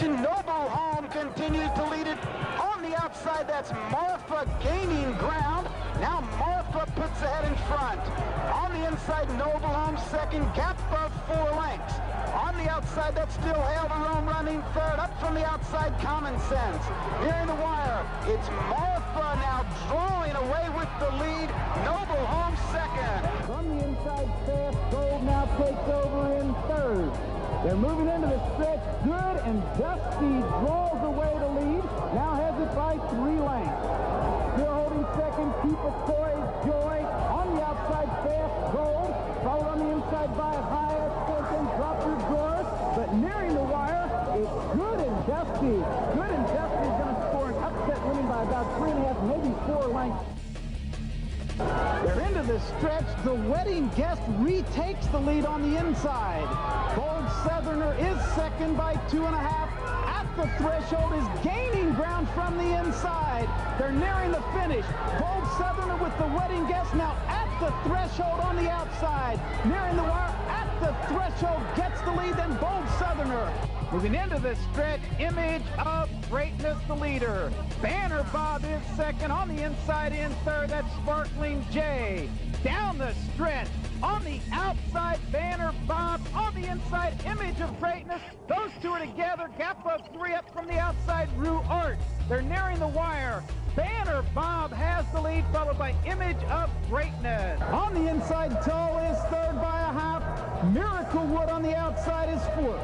Noble Home continues to lead it on the outside. That's Marfa gaining ground. Now Marfa puts ahead in front. On the inside, Noble Home second, gap of 4 lengths. On the outside, that's still Hail to Rome running third. Up from the outside, Common Sense. Nearing the wire, it's Marfa now drawing away with the lead. Noble Home second. From the inside, Fast Gold now takes over in third. They're moving into the stretch. Good and Dusty draws away the lead. Now has it by 3 lengths. Still holding second, Keep a Poise, Joy. On the outside, Fast Gold. Followed on the inside by Highest Force and Drop Your Drawers. But nearing the wire, it's Good and Dusty. Good and Dusty is going to score an upset, winning by about 3.5, maybe 4 lengths. They're into the stretch. The Wedding Guest retakes the lead on the inside. Bold Southerner is second by 2.5. At the threshold is gaining ground from the inside. They're nearing the finish. Bold Southerner with the Wedding Guest now at the threshold on the outside. Nearing the wire at the threshold, gets the lead, then Bold Southerner. Moving into the stretch, Image of Greatness, the leader. Banner Bob is second. On the inside in third, that's Sparkling J. Down the stretch, on the outside, Banner Bob. On the inside, Image of Greatness. Those two are together. Gap of 3 up from the outside, Rue Art. They're nearing the wire. Banner Bob has the lead, followed by Image of Greatness. On the inside, Tull is third by 1/2. Miracle Wood on the outside is fourth.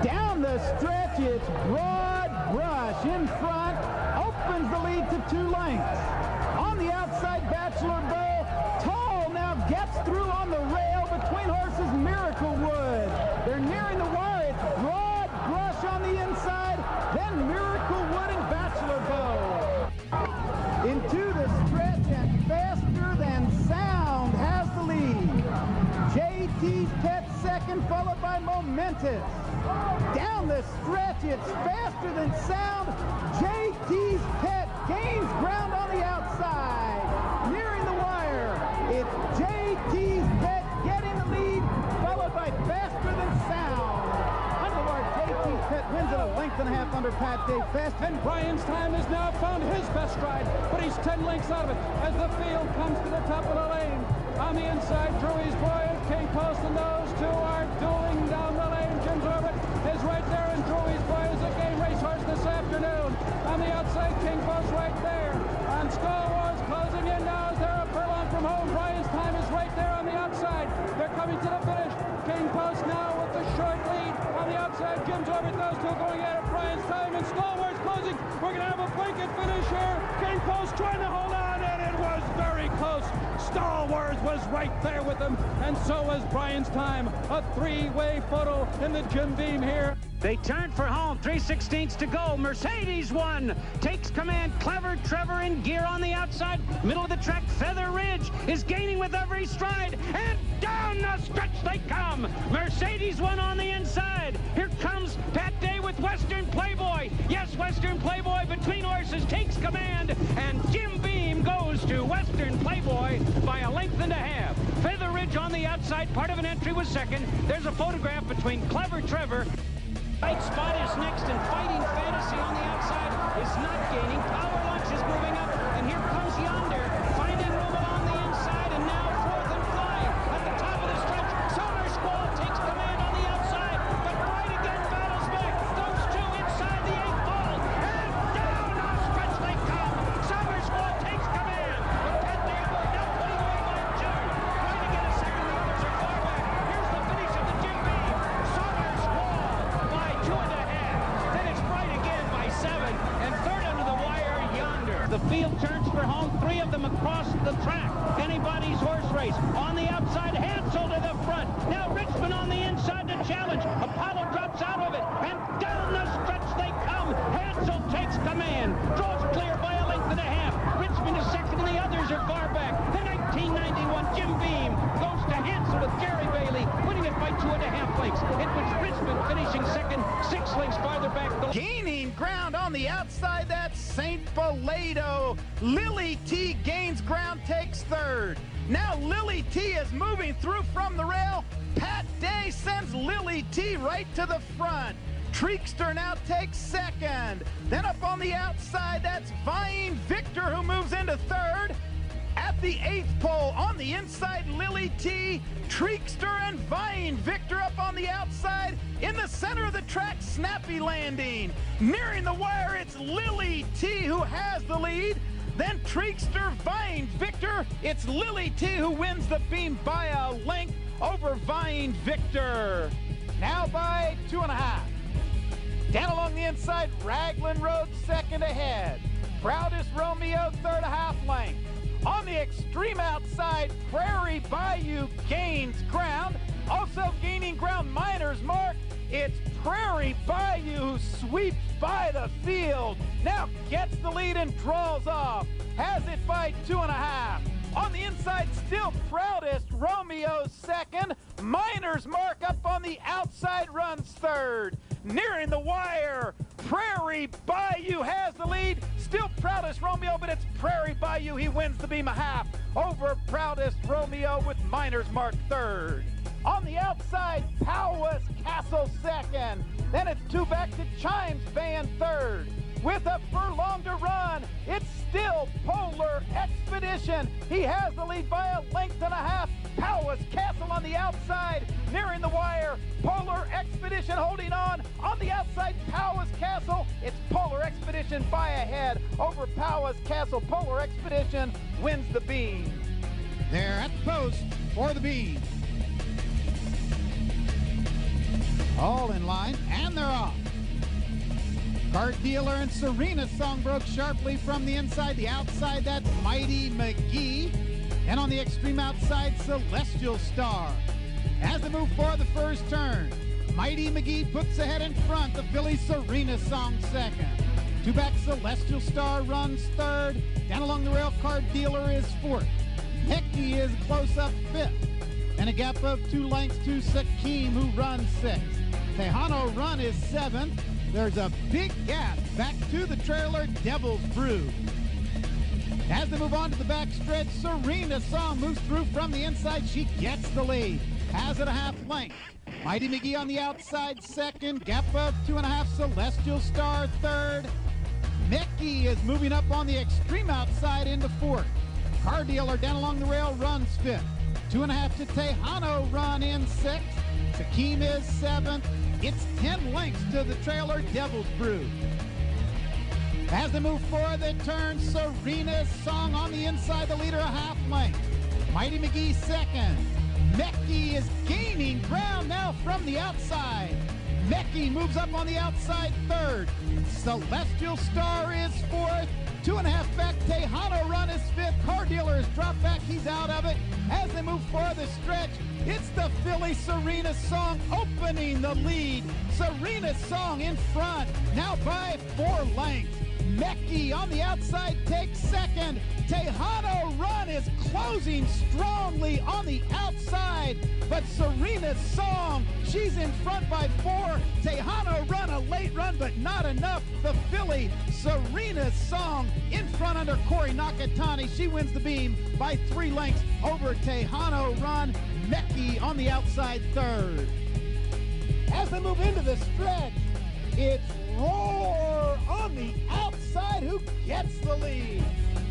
Down the stretch, it's Broad Brush in front, opens the lead to 2 lengths. On the outside, Bachelor Bow. Tall now gets through on the rail between horses, Miracle Wood. They're nearing the wire. It's Broad Brush on the inside, then Miracle Wood and Bachelor Bow. Into the stretch and Faster Than Sound has the lead. JT's Pet second, followed by Momentous. Down the stretch, it's Faster Than Sound. JT's Pet gains ground on the outside. Nearing the wire, it's JT's Pet getting the lead, followed by Faster Than Sound. Underwire, JT's Pet wins at 1.5 under Pat Day Fast. And Brian's Time has now found his best stride, but he's 10 lengths out of it as the field comes to the top of the lane. On the inside, Drewey's Boy and King Post, and those two are dueling down the lane. Jim's Orbit is right there, and Drewey's Boy is a game racehorse this afternoon. On the outside, King Post right there. And Skull Wars closing in now as they're a furlong from home. Brian's Time is right there on the outside. They're coming to the finish. King Post now with the short lead. On the outside, Jim's Orbit, those two going at it. Brian's Time and Skull Wars closing. We're going to have a blanket finish here. King Post trying to hold on, and it was very close. Star Wars was right there with him, and so was Brian's Time. A 3-way photo in the Jim Beam here. They turn for home, 3/16 to go. Mercedes won, takes command. Clever Trevor in gear on the outside. Middle of the track, Feather Ridge is gaining with every stride, and down the stretch they come. Mercedes won on the inside. Here comes Pat Day with Western Playboy. Yes, Western Playboy between horses takes command, and Jim Beam goes to Western Playboy by 1.5 lengths. Feather Ridge on the outside, part of an entry was second. There's a photograph between Clever Trevor. Right Spot is next, and Fighting Fantasy on the outside is not gaining. Power Lunch is moving up, and here comes Yonder, finding room along the inside, and now fourth and flying at the top of the stretch. Summer Squall takes command on the outside, but right again battles back. Those two inside the 8th ball, and down the stretch they come. Summer Squall takes command, but Pat Damble now putting away by June. Trying to get a second, the others are far back. Here's the finish of the Jim Beam. Summer Squall by 2.5. Then it's Bright again by 7, and third under the wire, Yonder. The field turns for home, 3 of them across the track. Anybody's horse race. On the outside, Hansel to the front. Now Richmond on the inside to challenge. Apollo drops out of it, and down the stretch they come. Hansel takes command, draws clear by 1.5 lengths. Richmond is second, and the others are far back. The 1991 Jim Beam goes to Hansel with Jerry Bailey, winning it by 2.5 lengths. It was Richmond finishing second, 6 lengths farther back. Gaining ground on the outside, that's St. Filado. Lily T gains ground, takes third. Now Lily T is moving through from the rail. Pat Day sends Lily T right to the front. Treakster now takes second. Then up on the outside, that's Vying Victor who moves into third. At the 8th pole, on the inside, Lily T, Treakster and Vying Victor up on the outside. In the center of the track, Snappy Landing. Nearing the wire, it's Lily T who has the lead. Then Treakster, Vying Victor. It's Lily T who wins the beam by a length over Vying Victor. Now by 2.5. Down along the inside, Raglan Road second ahead. Proudest Romeo third a half length. On the extreme outside, Prairie Bayou gains ground. Also gaining ground, Miner's Mark. It's Prairie Bayou who sweeps by the field. Now gets the lead and draws off. Has it by 2.5. On the inside, still Proudest Romeo second. Miner's Mark up on the outside runs third. Nearing the wire, Prairie Bayou has the lead. Still Proudest Romeo, but it's Prairie Bayou. He wins the beam a half over Proudest Romeo with Miner's Mark third. On the outside, Powis Castle second. Then it's 2 back to Chimes Band third. With a furlong to run, it's still Polar Expedition. He has the lead by a length and a half. Powis Castle on the outside, nearing the wire. Polar Expedition holding on. On the outside, Powis Castle. It's Polar Expedition by a head over Powis Castle. Polar Expedition wins the beam. They're at the post for the beam. All in line, and they're off. Card Dealer and Serena Song broke sharply from the inside. The outside, that's Mighty McGee. And on the extreme outside, Celestial Star. As they move for the first turn, Mighty McGee puts ahead in front. The filly Serena Song second. 2 back, Celestial Star runs third. Down along the rail, Card Dealer is fourth. Hecky is close up fifth. And a gap of 2 lengths to Sakim, who runs sixth. Tejano Run is seventh. There's a big gap back to the trailer, Devil's Brew. As they move on to the back stretch, Serena Song moves through from the inside. She gets the lead. Has it a half length. Mighty McGee on the outside second. Gap of 2.5. Celestial Star third. Mickey is moving up on the extreme outside into fourth. Car Dealer down along the rail runs fifth. 2.5 to Tejano Run in sixth. Sakim is seventh. It's 10 lengths to the trailer, Devil's Brew. As they move for the turn, Serena Song on the inside, the leader a half length. Mighty McGee second. Mekki is gaining ground now from the outside. Mekki moves up on the outside third. Celestial Star is fourth. 2.5 back, Tejano Run is fifth. Car Dealer has dropped back, he's out of it. As they move for the stretch, it's the filly Serena Song opening the lead. Serena Song in front, now by 4 lengths. Mekki on the outside takes second. Tejano Run is closing strongly on the outside, but Serena Song, she's in front by 4. Tejano Run, a late run, but not enough. The filly Serena Song in front under Corey Nakatani. She wins the beam by 3 lengths over Tejano Run. Mekki on the outside third. As they move into the stretch, it's Roar on the outside who gets the lead.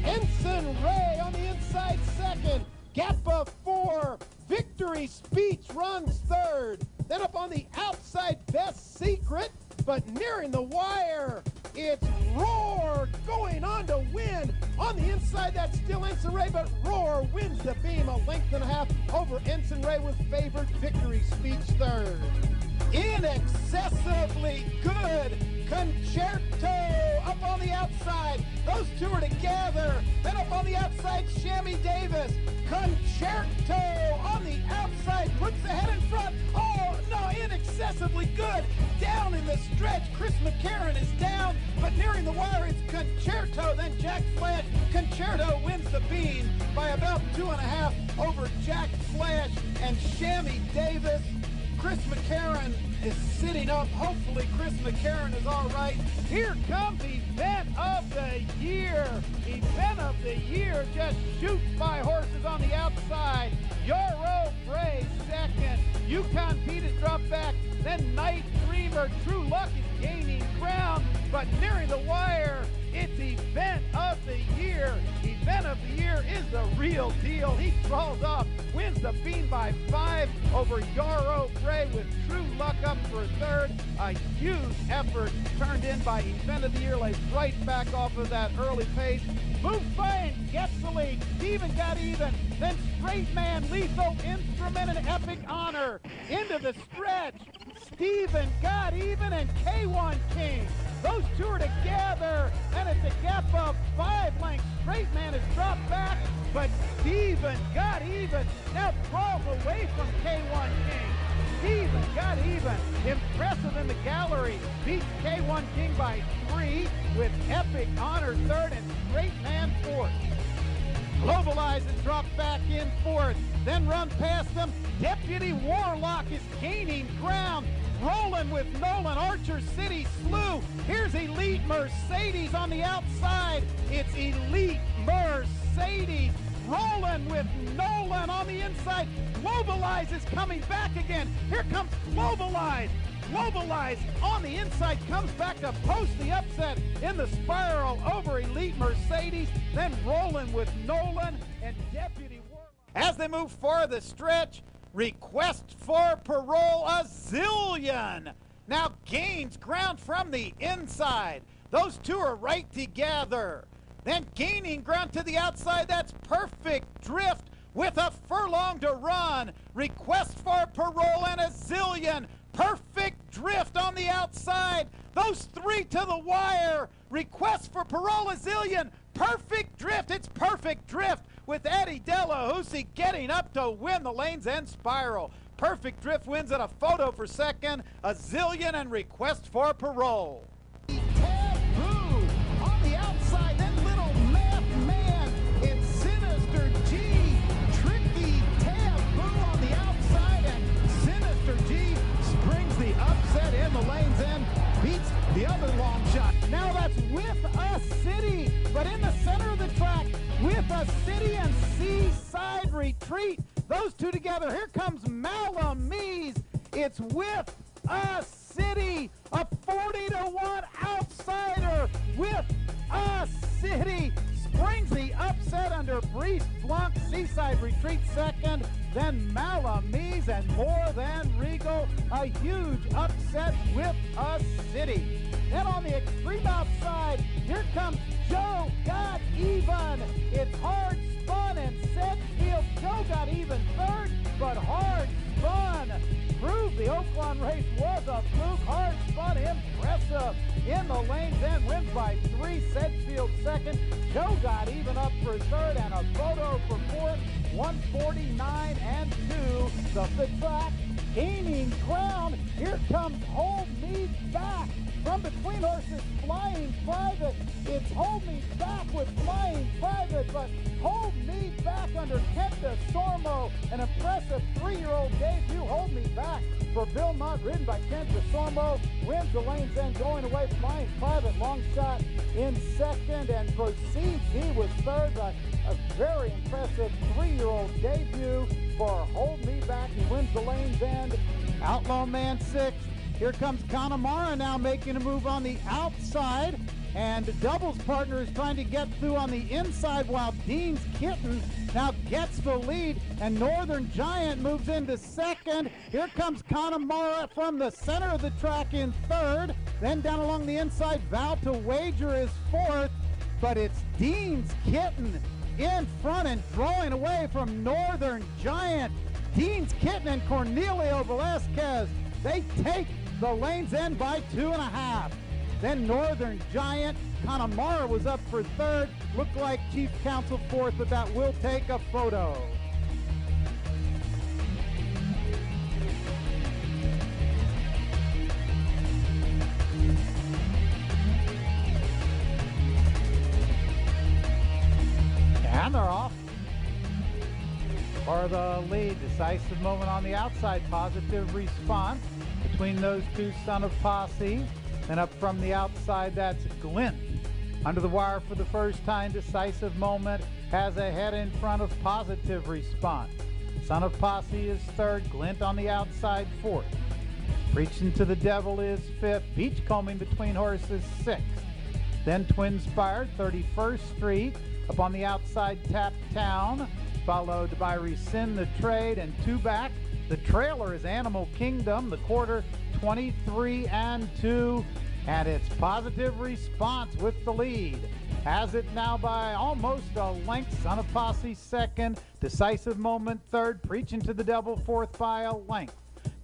Ensign Ray on the inside second. Gap of 4. Victory Speech runs third. Then up on the outside, Best Secret. But nearing the wire, it's Roar going on to win. On the inside, that's still Ensign Ray, but Roar wins the beam a length and a half over Ensign Ray with favored Victory Speech third. Inaccessibly good Concerto up on the outside. Those two are together. Then up on the outside, Shammy Davis. Concerto on the outside puts the head in front. Oh, no, inaccessibly good. Down in the stretch, Chris McCarron is down, but nearing the wire, it's Concerto, then Jack Flash. Concerto wins the beam by about 2.5 over Jack Flash and Shammy Davis. Chris McCarron is sitting up. Hopefully Chris McCarron is all right. Here comes Event of the Year. Event of the Year just shoots by horses on the outside. Yoro Bray second. Yukon Pete has dropped back. Then Night Dreamer where True Luck is gaining ground, but nearing the wire, it's event of the year. Event of the year is the real deal. He crawls up, wins the Bean by 5 over Yarrow Gray with True Luck up for third. A huge effort turned in by event of the year, lays right back off of that early pace. Buffet gets the lead. Steven got even. Then Straight Man, Lethal Instrument, and Epic Honor into the stretch. Steven got even, and K1 King. Those two are together, and it's a gap of 5 lengths. Straight Man has dropped back, but Steven got even. Now 12 away from K1 King. Steven got even. Impressive in the gallery. Beats K1 King by 3 with Epic Honor third and Straight Man fourth. Globalize and drop back in fourth. Then run past them. Deputy Warlock is gaining ground. Rolling with Nolan, Archer City Slew. Here's Elite Mercedes on the outside. It's Elite Mercedes rolling with Nolan on the inside. Globalize is coming back again. Here comes Globalize. Globalize on the inside comes back to post the upset in the spiral over Elite Mercedes. Then rolling with Nolan and Deputy Warlock. As they move for the stretch, Request for Parole, a zillion. Now gains ground from the inside. Those two are right together. Then gaining ground to the outside, that's Perfect Drift with a furlong to run. Request for Parole and a zillion. Perfect Drift on the outside. Those three to the wire. Request for Parole, a zillion. Perfect Drift, it's Perfect Drift with Eddie Delahousie getting up to win the Lanes End Spiral. Perfect Drift wins it, a photo for second, a zillion, and Request for Parole. Taboo on the outside, then Little Math Man. It's Sinister G. Tricky Taboo on the outside, and Sinister G springs the upset in the Lanes End, beats the other long shot. Now that's With a City, but in the center of the track, With a City and Seaside Retreat. Those two together. Here comes Malamise. It's With a City, a 40-1 outsider. With a City springs the upset under Breeze Flunk. Seaside Retreat second, then Malamise and More Than Regal. A huge upset With a City. Then on the extreme outside, here comes Joe Got Even. It's Hard Spun and Sedgefield. Joe Got Even third, but Hard Spun proved the Oaklawn race was a fluke. Hard Spun impressive in the Lanes End, wins by 3. Sedgefield second. Joe Got Even up for third, and a photo for fourth. 149 and 2. The track gaining ground. Here comes Hold Me Back. From between horses, Flying Private. It's Hold Me Back with Flying Private, but Hold Me Back under Kent DeSormo. An impressive 3-year-old debut. Hold Me Back for Bill Mott, ridden by Kent DeSormo. Wins the Lanes End, going away. Flying Private, long shot in second, and Proceed G was third. A very impressive 3-year-old debut for Hold Me Back. He wins the Lanes End. Outlaw Man sixth. Here comes Connemara now making a move on the outside, and the doubles partner is trying to get through on the inside while Dean's Kitten now gets the lead, and Northern Giant moves into second. Here comes Connemara from the center of the track in third. Then down along the inside, Vow to Wager is fourth, but it's Dean's Kitten in front and drawing away from Northern Giant. Dean's Kitten and Cornelio Velasquez, they take the Lanes End by 2.5. Then Northern Giant, Connemara was up for third. Looked like Chief Counsel fourth, but that will take a photo. And they're off for the lead. Decisive Moment on the outside. Positive Response between those two, Son of Posse. Then up from the outside, that's Glint. Under the wire for the first time, Decisive Moment has a head in front of Positive Response. Son of Posse is third, Glint on the outside fourth. Preaching to the Devil is 5th. Beachcombing between horses 6th. Then Twinspired, 31st Street. Up on the outside, Tap Town, followed by Rescind the Trade and 2 back. The trailer is Animal Kingdom, the quarter 23 and 2, and it's Positive Response with the lead. Has it now by almost a length. Son of Posse 2nd, Decisive Moment 3rd, Preaching to the Devil 4th by a length.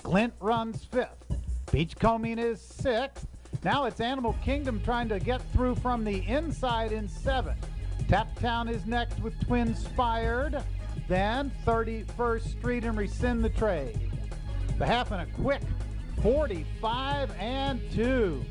Glint runs 5th. Beachcombing is 6th. Now it's Animal Kingdom trying to get through from the inside in 7th. Tap Town is next with Twinspired. Then 31st Street and Rescind the Trade. The half and a quick 45 and 2.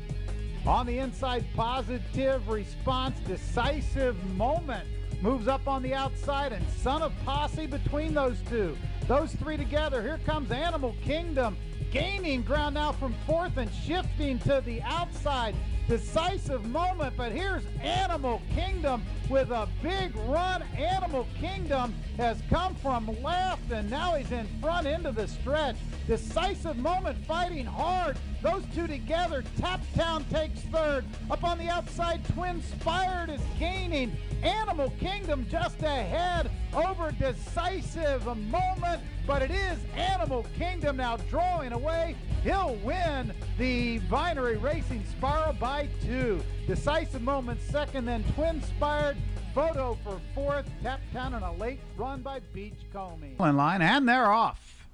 On the inside, Positive Response, Decisive Moment moves up on the outside, and Son of Posse between those two. Those three together. Here comes Animal Kingdom, gaining ground now from 4th and shifting to the outside. Decisive Moment, but here's Animal Kingdom with a big run. Animal Kingdom has come from left, and now he's in front into the stretch. Decisive Moment fighting hard. Those two together. Tap Town takes 3rd. Up on the outside, Twinspired is gaining. Animal Kingdom just ahead over Decisive Moment, but it is Animal Kingdom now drawing away. He'll win the Vinery Racing Spiral by 2. Decisive Moment 2nd, then Twinspired. Photo for 4th. Tap Town and a late run by Beachcombing. In line, and they're off.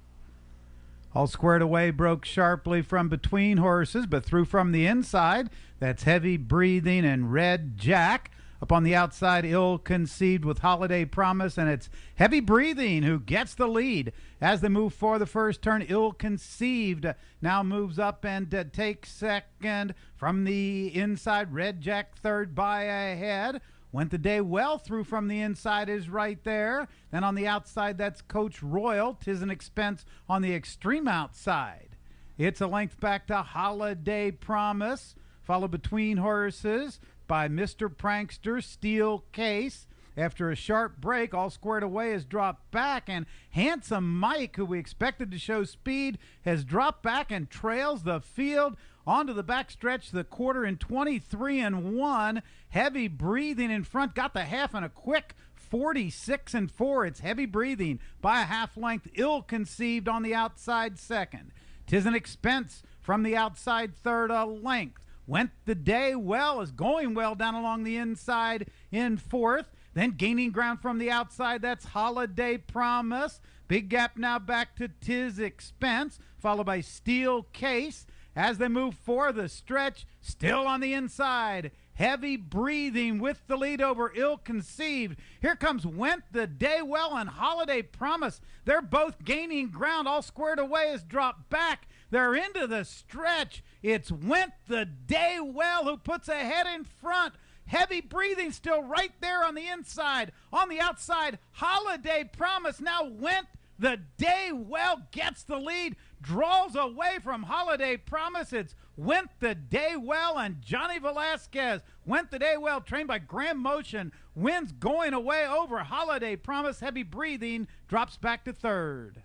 All squared away, broke sharply from between horses, but through from the inside. That's Heavy Breathing and Red Jack. Up on the outside, Ill Conceived with Holiday Promise, and it's Heavy Breathing who gets the lead. As they move for the first turn, Ill Conceived now moves up and takes 2nd. From the inside, Red Jack 3rd by a head. Went the Day Well through from the inside is right there. Then on the outside, that's Coach Royal. 'Tis an Expense on the extreme outside. It's a length back to Holiday Promise, followed between horses by Mr. Prankster, Steel Case. After a sharp break, all squared away is dropped back, and Handsome Mike, who we expected to show speed, has dropped back and trails the field onto the backstretch, the quarter in 23 and 1. Heavy Breathing in front, got the half and a quick 46 and 4. It's Heavy Breathing by a half length. Ill Conceived on the outside 2nd. 'Tis an Expense from the outside 3rd, a length. Went the Day Well, is going well down along the inside in 4th. Then gaining ground from the outside, that's Holiday Promise. Big gap now back to 'Tis Expense, followed by Steel Case. As they move for the stretch, still on the inside, Heavy Breathing with the lead over Ill Conceived. Here comes Went the Day Well and Holiday Promise. They're both gaining ground. All squared away is dropped back. They're into the stretch. It's Went the Day Well who puts ahead in front. Heavy Breathing still right there on the inside. On the outside, Holiday Promise. Now Went the Day Well gets the lead, draws away from Holiday Promise. It's Went the Day Well and Johnny Velasquez. Went the Day Well, trained by Graham Motion, wins going away over Holiday Promise. Heavy Breathing drops back to 3rd.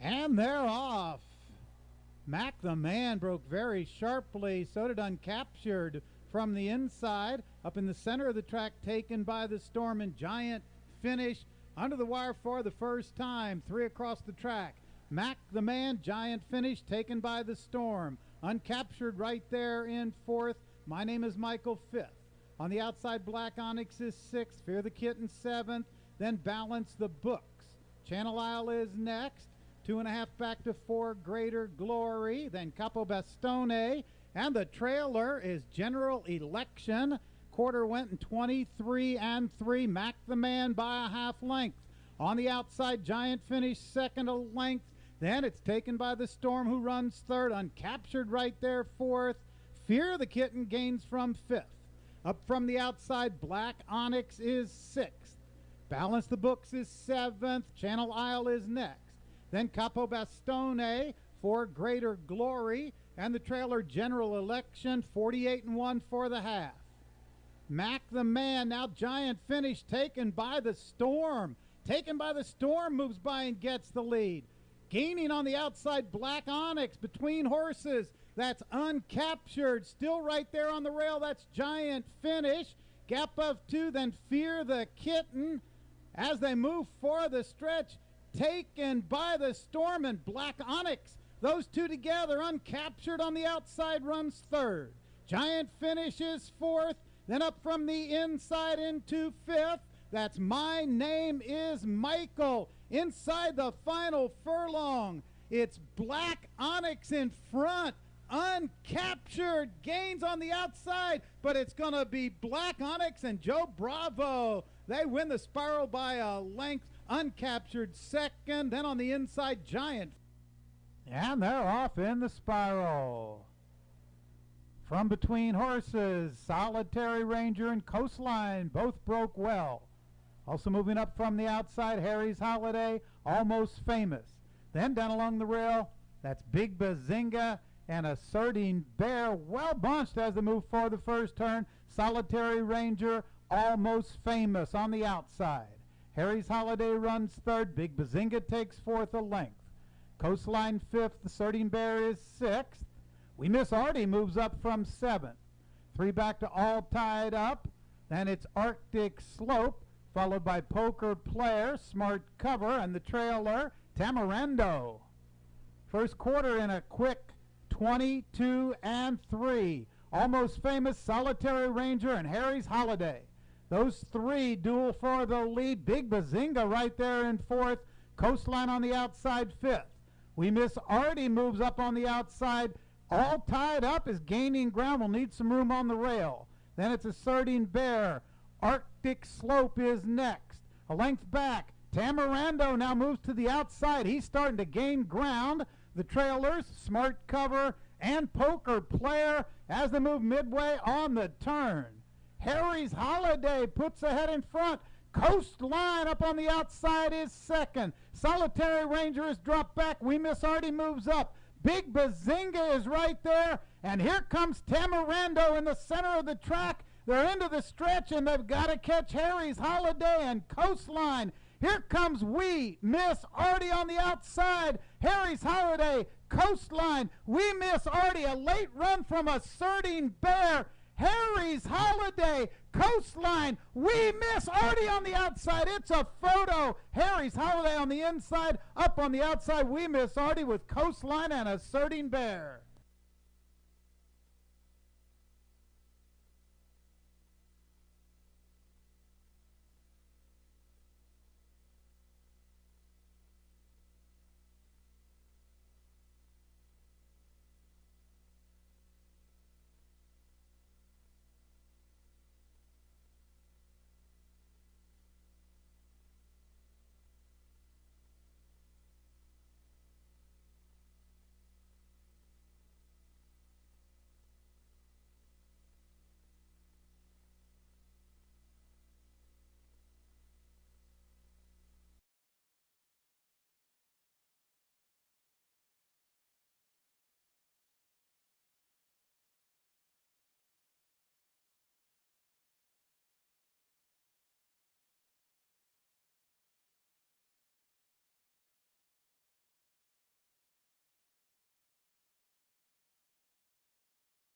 And they're off. Mac the Man broke very sharply. So did Uncaptured from the inside. Up in the center of the track, Taken by the Storm, and Giant Finish under the wire for the first time. 3 across the track. Mac the Man, Giant Finish, Taken by the Storm. Uncaptured right there in 4th. My Name is Michael 5th. On the outside, Black Onyx is 6th. Fear the Kitten 7th. Then Balance the Books. Channel Isle is next. 2.5 back to 4, Greater Glory. Then Capo Bastone. And the trailer is General Election. Quarter went in 23 and 3. Mac the Man by a half length. On the outside, Giant Finish 2nd, a length. Then it's Taken by the Storm, who runs 3rd. Uncaptured right there 4th. Fear the Kitten gains from 5th. Up from the outside, Black Onyx is 6th. Balance the Books is 7th. Channel Isle is next. Then Capo Bastone for Greater Glory. And the trailer, General Election, 48 and 1 for the half. Mac the Man, now Giant Finish, Taken by the Storm. Taken by the Storm moves by and gets the lead. Gaining on the outside, Black Onyx between horses. That's Uncaptured. Still right there on the rail. That's Giant Finish. Gap of 2, then Fear the Kitten. As they move for the stretch, Taken by the Storm and Black Onyx. Those two together. Uncaptured on the outside runs 3rd. Giant Finish is 4th. Then up from the inside into 5th. That's My Name is Michael. Inside the final furlong, it's Black Onyx in front. Uncaptured gains on the outside, but it's going to be Black Onyx and Joe Bravo. They win the Spiral by a length. Uncaptured second. Then on the inside, Giant. And they're off in the Spiral. From between horses, Solitary Ranger and Coastline both broke well. Also moving up from the outside, Harry's Holiday, Almost Famous. Then down along the rail, that's Big Bazinga and Asserting Bear, well bunched as they move for the first turn. Solitary Ranger, Almost Famous on the outside. Harry's Holiday runs 3rd. Big Bazinga takes 4th a length. Coastline 5th. Asserting Bear is 6th. We Miss Artie moves up from 7th. 3 back to All Tied Up. Then it's Arctic Slope, followed by Poker Player, Smart Cover, and the trailer, Tamarindo. First quarter in a quick 22 and 3. Almost Famous, Solitary Ranger, and Harry's Holiday. Those 3 duel for the lead. Big Bazinga right there in 4th. Coastline on the outside 5th. We Miss Artie moves up on the outside. All Tied Up is gaining ground. Will need some room on the rail. Then it's Asserting Bear. Arctic Slope is next. A length back. Tamarindo now moves to the outside. He's starting to gain ground. The trailers, Smart Cover, and Poker Player as they move midway on the turn. Harry's Holiday puts ahead in front. Coastline up on the outside is second. Solitary Ranger is dropped back. We Miss Artie moves up. Big Bazinga is right there. And here comes Tamarindo in the center of the track. They're into the stretch, and they've got to catch Harry's Holiday and Coastline. Here comes We Miss Artie on the outside. Harry's Holiday, Coastline, We Miss Artie. A late run from Asserting Bear. Harry's Holiday, Coastline, We Miss Artie on the outside. It's a photo. Harry's Holiday on the inside. Up on the outside, We Miss Artie with Coastline and Asserting Bear.